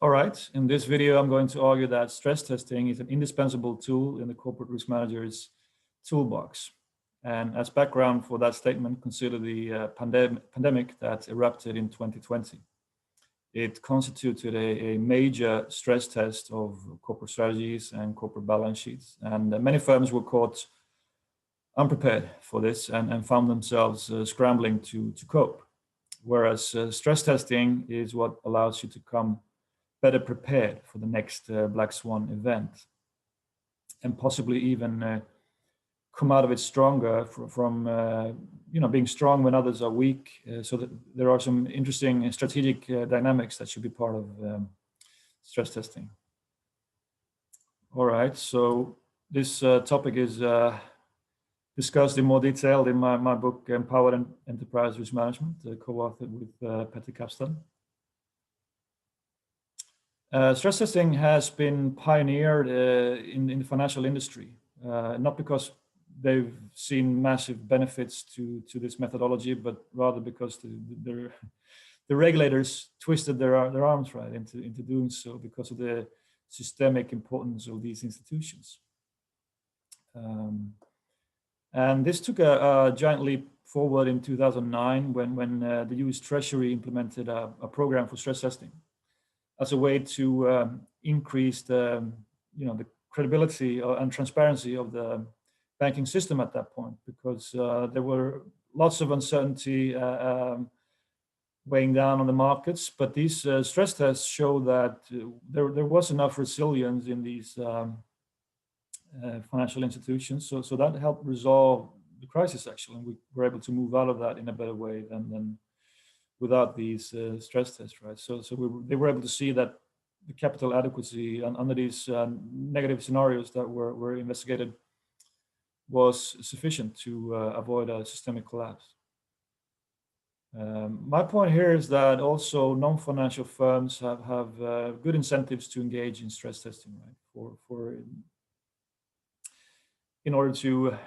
All right, in this video, I'm going to argue that stress testing is an indispensable tool in the corporate risk manager's toolbox. And as background for that statement, consider the pandemic that erupted in 2020. It constituted a major stress test of corporate strategies and corporate balance sheets. And many firms were caught unprepared for this and found themselves scrambling to cope. Whereas stress testing is what allows you to come better prepared for the next Black Swan event, and possibly even come out of it stronger from being strong when others are weak. So that there are some interesting strategic dynamics that should be part of stress testing. All right, so this topic is discussed in more detail in my book, Empowered Enterprise Risk Management, co-authored with Peter Kapstan. Stress testing has been pioneered in the financial industry, not because they've seen massive benefits to this methodology, but rather because the regulators twisted their arms right into doing so because of the systemic importance of these institutions. And this took a giant leap forward in 2009 when the US Treasury implemented a program for stress testing as a way to increase the credibility and transparency of the banking system at that point, because there were lots of uncertainty weighing down on the markets. But these stress tests show that there was enough resilience in these financial institutions. So that helped resolve the crisis, actually, and we were able to move out of that in a better way than without these stress tests, right? So they were able to see that the capital adequacy under these negative scenarios that were investigated was sufficient to avoid a systemic collapse. My point here is that also non-financial firms have good incentives to engage in stress testing, right? In order to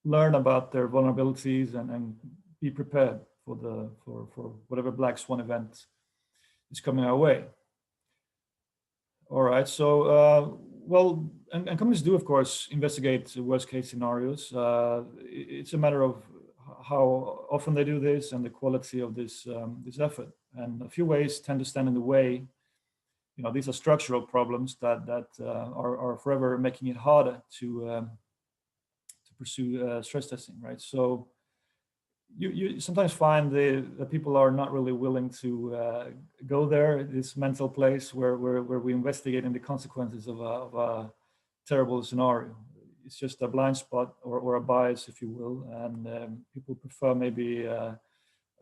learn about their vulnerabilities and be prepared for whatever Black Swan event is coming our way. All right, so and companies do, of course, investigate worst case scenarios. It's a matter of how often they do this and the quality of this effort. And a few ways tend to stand in the way. These are structural problems that are forever making it harder to pursue stress testing, right? So you sometimes find that people are not really willing to go there, this mental place where we investigate the consequences of a terrible scenario. It's just a blind spot or a bias, if you will, and people prefer maybe a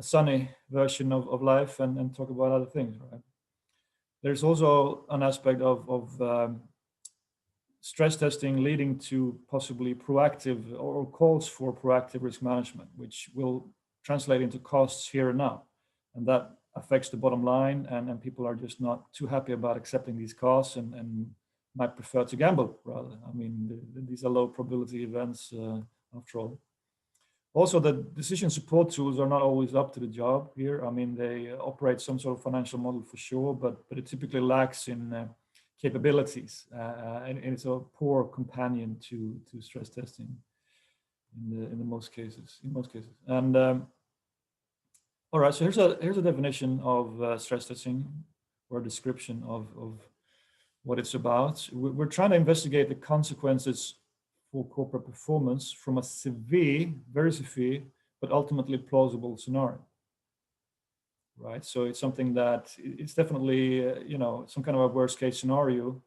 sunny version of life and talk about other things, right? There's also an aspect of stress testing leading to possibly proactive or calls for proactive risk management, which will translate into costs here and now. And that affects the bottom line, and people are just not too happy about accepting these costs and might prefer to gamble rather. I mean, these are low probability events after all. Also, the decision support tools are not always up to the job here. I mean, they operate some sort of financial model for sure, but it typically lacks in capabilities, and it's a poor companion to stress testing in most cases. And all right, so here's a definition of stress testing, or a description of what it's about. We're trying to investigate the consequences for corporate performance from a very severe, but ultimately plausible scenario. Right, so it's something that it's definitely some kind of a worst case scenario,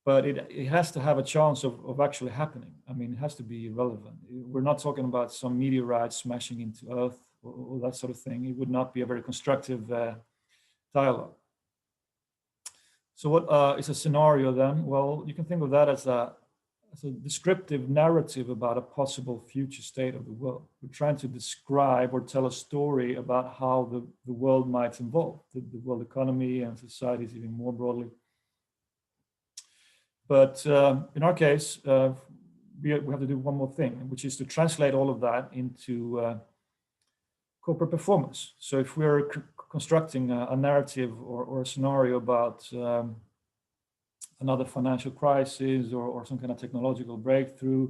but it has to have a chance of actually happening. I mean, it has to be relevant. We're not talking about some meteorite smashing into Earth or that sort of thing. It would not be a very constructive dialogue. So what is a scenario then? Well, you can think of that as a descriptive narrative about a possible future state of the world. We're trying to describe or tell a story about how the world might evolve, the world economy and societies even more broadly. But in our case, we have to do one more thing, which is to translate all of that into corporate performance. So if we're constructing a narrative or a scenario about another financial crisis or some kind of technological breakthrough,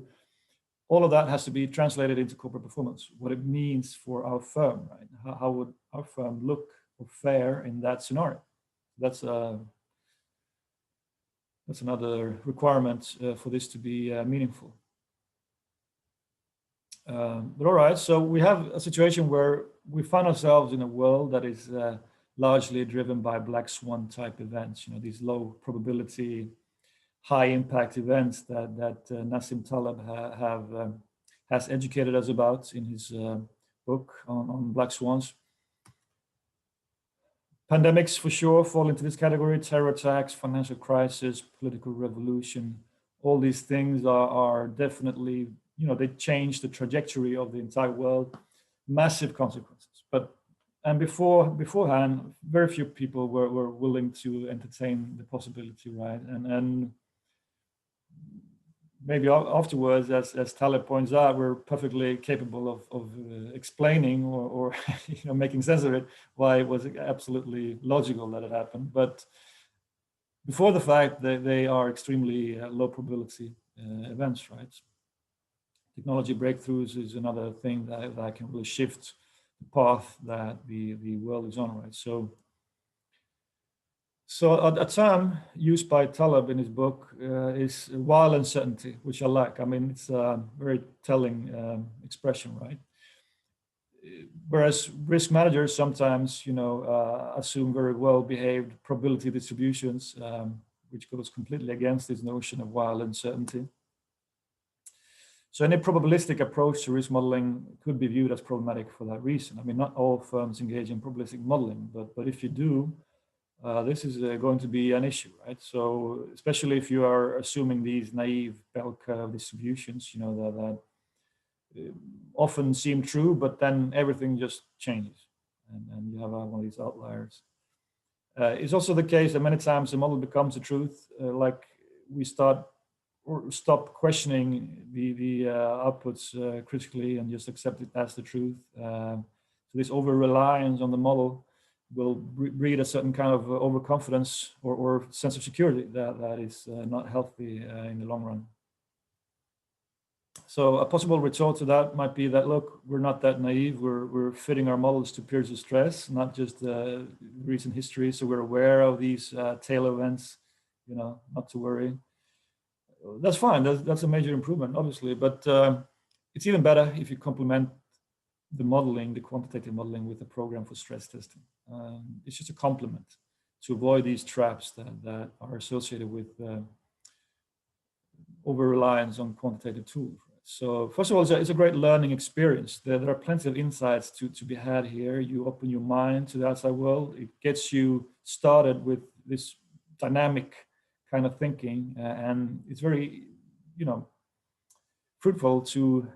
all of that has to be translated into corporate performance, what it means for our firm, right? How would our firm look or fare in that scenario? That's another requirement for this to be meaningful. But all right, so we have a situation where we find ourselves in a world that is largely driven by Black Swan type events, these low probability, high impact events that Nassim Taleb has educated us about in his book on Black Swans. Pandemics for sure fall into this category: terror attacks, financial crisis, political revolution. All these things are definitely, they change the trajectory of the entire world, massive consequences. And beforehand, very few people were willing to entertain the possibility, right? And maybe afterwards, as Taleb points out, we're perfectly capable of explaining or making sense of it, why it was absolutely logical that it happened. But before the fact, they are extremely low probability events, right? Technology breakthroughs is another thing that can really shift the path that the world is on, right? So a term used by Taleb in his book is wild uncertainty, which I like. I mean, it's a very telling expression, right? Whereas risk managers sometimes, assume very well-behaved probability distributions, which goes completely against this notion of wild uncertainty. So any probabilistic approach to risk modeling could be viewed as problematic for that reason. I mean, not all firms engage in probabilistic modeling, but if you do, this is going to be an issue, right? So especially if you are assuming these naive bell curve distributions, that often seem true, but then everything just changes, and you have one of these outliers. It's also the case that many times the model becomes the truth, like we stop questioning the outputs critically and just accept it as the truth. So this over-reliance on the model will breed a certain kind of overconfidence or sense of security that is not healthy in the long run. So a possible retort to that might be that, look, we're not that naive. We're fitting our models to periods of stress, not just recent history. So we're aware of these tail events, not to worry. That's fine. That's a major improvement, obviously. But it's even better if you complement the modeling, the quantitative modeling, with a program for stress testing. It's just a complement to avoid these traps that are associated with over-reliance on quantitative tools. So first of all, it's a great learning experience. There are plenty of insights to be had here. You open your mind to the outside world. It gets you started with this dynamic kind of thinking, and it's very, fruitful to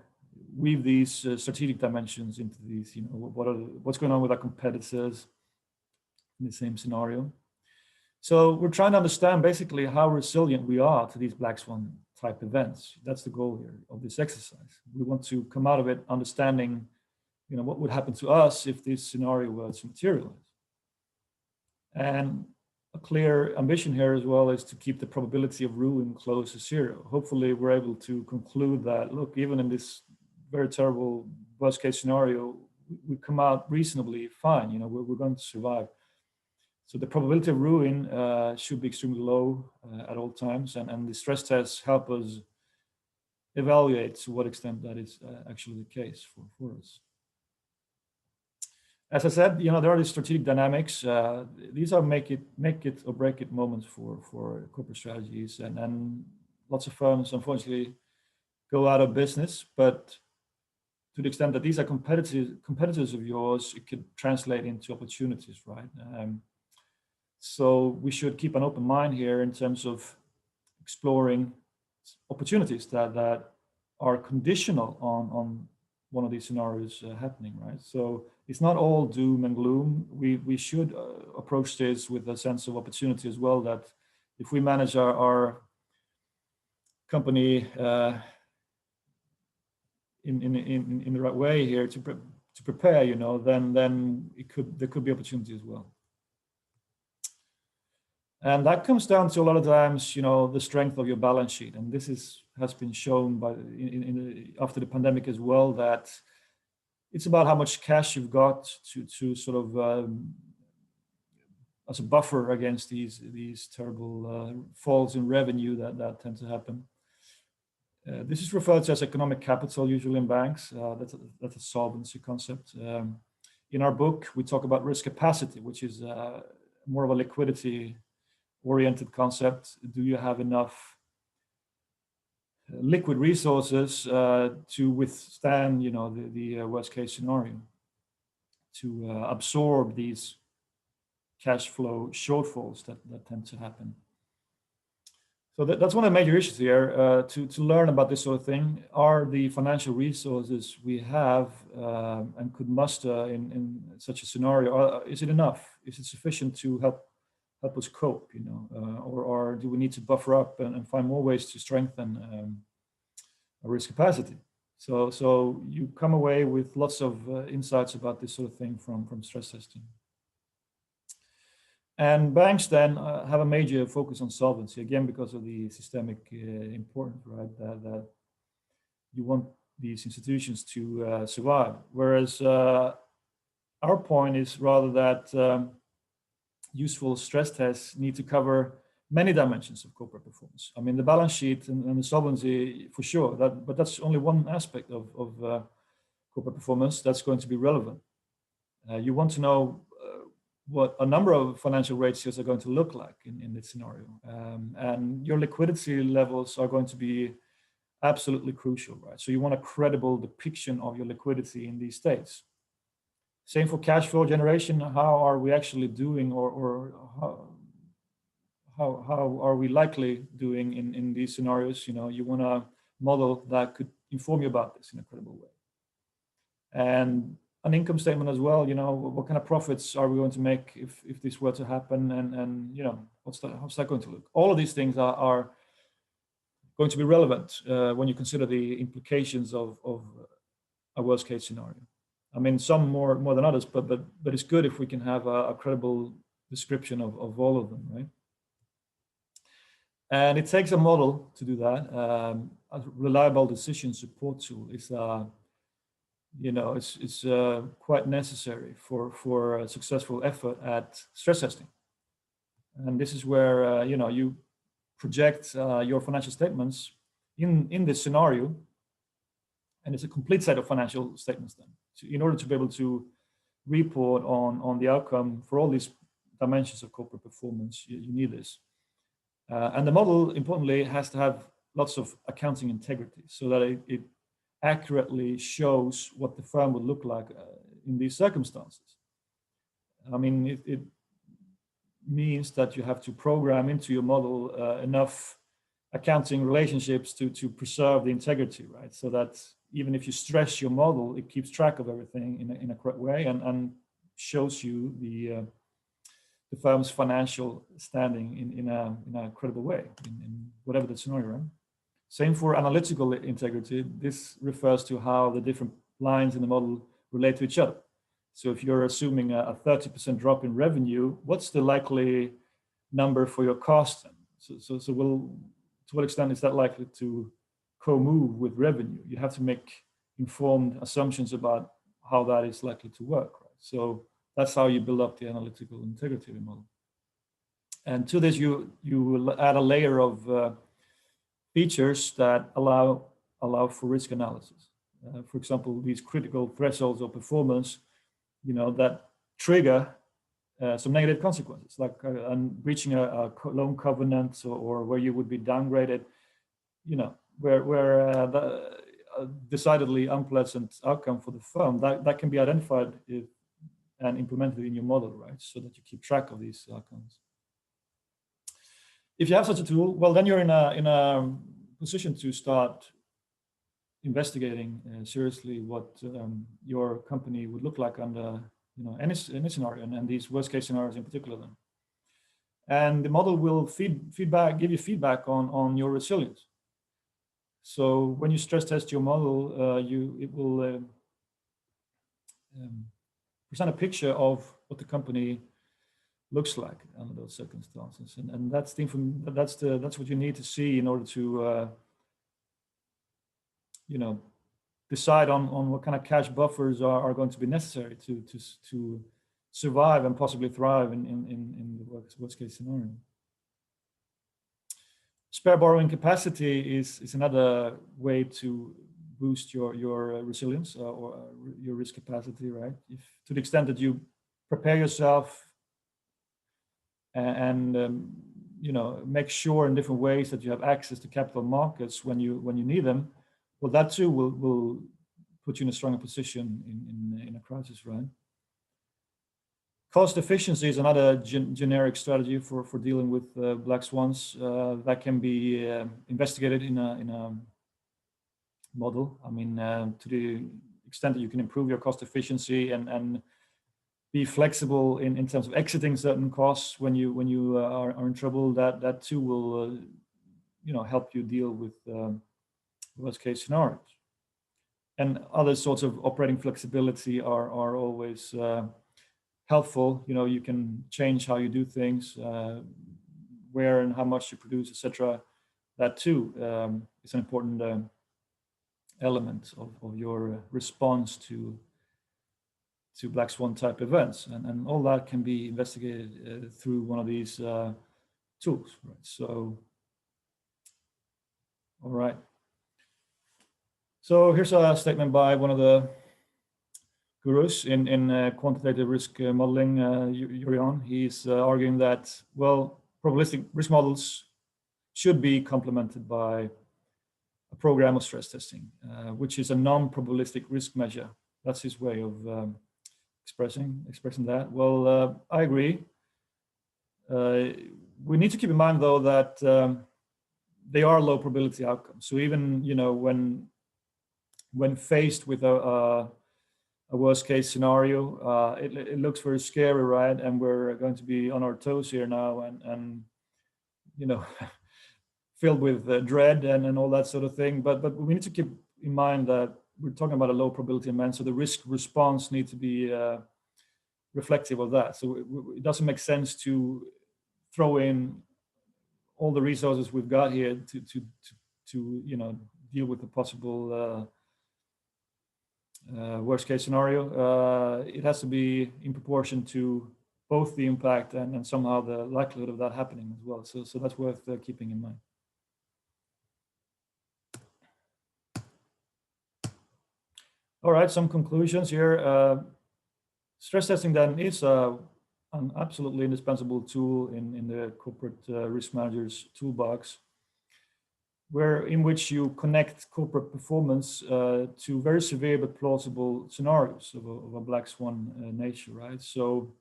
weave these strategic dimensions into these. What's going on with our competitors in the same scenario. So we're trying to understand basically how resilient we are to these Black Swan type events. That's the goal here of this exercise. We want to come out of it understanding, what would happen to us if this scenario were to materialize. And a clear ambition here as well is to keep the probability of ruin close to zero. Hopefully we're able to conclude that, look, even in this very terrible worst case scenario, we come out reasonably fine. We're going to survive. So the probability of ruin should be extremely low at all times, and the stress tests help us evaluate to what extent that is actually the case for us. As I said, there are these strategic dynamics. These are make it or break it moments for corporate strategies, and lots of firms unfortunately go out of business. But to the extent that these are competitors of yours, it could translate into opportunities, right? So we should keep an open mind here in terms of exploring opportunities that are conditional on one of these scenarios happening, right? So it's not all doom and gloom. We should approach this with a sense of opportunity as well, that if we manage our company in the right way here to to prepare, you know, then there could be opportunity as well. And that comes down to a lot of times, you know, the strength of your balance sheet. And this has been shown by after the pandemic as well, that it's about how much cash you've got to sort of as a buffer against these terrible falls in revenue that tend to happen. This is referred to as economic capital, usually in banks. That's a solvency concept. In our book, we talk about risk capacity, which is more of a liquidity-oriented concept. Do you have enough liquid resources to withstand, you know, the worst-case scenario, to absorb these cash flow shortfalls that tend to happen? So that's one of the major issues here, to learn about this sort of thing. Are the financial resources we have and could muster in such a scenario, is it enough? Is it sufficient to help us cope, you know, or do we need to buffer up and find more ways to strengthen our risk capacity? So you come away with lots of insights about this sort of thing from stress testing. And banks then have a major focus on solvency, again, because of the systemic importance, right? That you want these institutions to survive. Whereas our point is rather that useful stress tests need to cover many dimensions of corporate performance. I mean, the balance sheet and the solvency for sure, but that's only one aspect of corporate performance that's going to be relevant. You want to know what a number of financial ratios are going to look like in this scenario. And your liquidity levels are going to be absolutely crucial, right? So you want a credible depiction of your liquidity in these states. Same for cash flow generation. How are we actually doing, or how are we likely doing in these scenarios? You know, you want a model that could inform you about this in a credible way. And an income statement as well, you know, what kind of profits are we going to make if this were to happen, and you know, how's that going to look? All of these things are going to be relevant when you consider the implications of a worst case scenario. I mean, some more than others, but it's good if we can have a credible description of all of them, right? And it takes a model to do that. A reliable decision support tool is you know, it's quite necessary for a successful effort at stress testing. And this is where you know, you project your financial statements in this scenario, and it's a complete set of financial statements then. So in order to be able to report on the outcome for all these dimensions of corporate performance, you need this. And the model, importantly, has to have lots of accounting integrity so that it accurately shows what the firm would look like in these circumstances. I mean, it means that you have to program into your model enough accounting relationships to preserve the integrity, right? So that even if you stress your model, it keeps track of everything in a correct way and shows you the firm's financial standing in a credible way in whatever the scenario, right? Same for analytical integrity. This refers to how the different lines in the model relate to each other. So if you're assuming a 30% drop in revenue, what's the likely number for your cost? So to what extent is that likely to co-move with revenue? You have to make informed assumptions about how that is likely to work, right? So that's how you build up the analytical integrity of the model. And to this, you will add a layer of features that allow for risk analysis. For example, these critical thresholds of performance, you know, that trigger some negative consequences, like breaching a loan covenant, or where you would be downgraded, you know, where the decidedly unpleasant outcome for the firm, that can be identified and implemented in your model, right? So that you keep track of these outcomes. If you have such a tool, well, then you're in a position to start investigating seriously what your company would look like under, you know, any scenario, and these worst case scenarios in particular. Then, and the model will give you feedback on your resilience. So when you stress test your model, it will present a picture of what the company looks like under those circumstances, and that's that's what you need to see in order to decide on what kind of cash buffers are going to be necessary to survive and possibly thrive in the worst case scenario. Spare borrowing capacity is another way to boost your resilience or your risk capacity, right? If to the extent that you prepare yourself and make sure in different ways that you have access to capital markets when you need them, well, that too will put you in a stronger position in a crisis, right? Cost efficiency is another generic strategy for dealing with black swans that can be investigated in a model. I mean, to the extent that you can improve your cost efficiency and be flexible in terms of exiting certain costs when you are in trouble, that too will help you deal with worst case scenarios. And other sorts of operating flexibility are always helpful. You can change how you do things, where and how much you produce, etc. That too is an important element of your response to black swan type events, and all that can be investigated through one of these tools, right? So, all right. So here's a statement by one of the gurus in quantitative risk modeling, Yurion. He's arguing that, well, probabilistic risk models should be complemented by a program of stress testing, which is a non-probabilistic risk measure. That's his way of expressing that. Well, I agree. We need to keep in mind, though, that they are low probability outcomes. So even when faced with a worst case scenario, it looks very scary, right? And we're going to be on our toes here now, and filled with dread and all that sort of thing. But we need to keep in mind that we're talking about a low probability event, so the risk response needs to be reflective of that. So it doesn't make sense to throw in all the resources we've got here to deal with the possible worst case scenario. It has to be in proportion to both the impact and somehow the likelihood of that happening as well. So that's worth keeping in mind. All right, some conclusions here. Stress testing then is an absolutely indispensable tool in the corporate risk manager's toolbox, in which you connect corporate performance to very severe but plausible scenarios of a black swan nature, right? So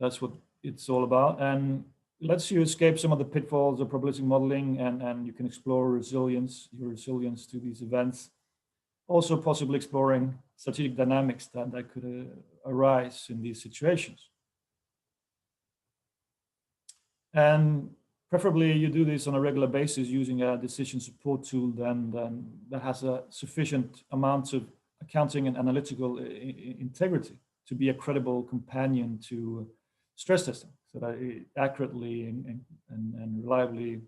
that's what it's all about, and lets you escape some of the pitfalls of probabilistic modeling, and you can explore your resilience to these events. Also possibly exploring strategic dynamics that could arise in these situations. And preferably you do this on a regular basis using a decision support tool then that has a sufficient amount of accounting and analytical integrity to be a credible companion to stress testing, so that it accurately and reliably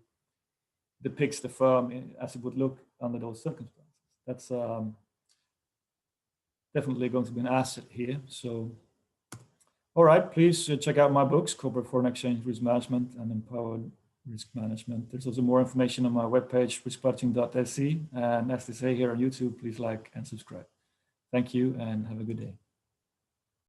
depicts the firm as it would look under those circumstances. That's definitely going to be an asset here. So, all right, please check out my books, Corporate Foreign Exchange Risk Management and Empowered Risk Management. There's also more information on my webpage, riskbudgeting.se. And as they say here on YouTube, please like and subscribe. Thank you and have a good day.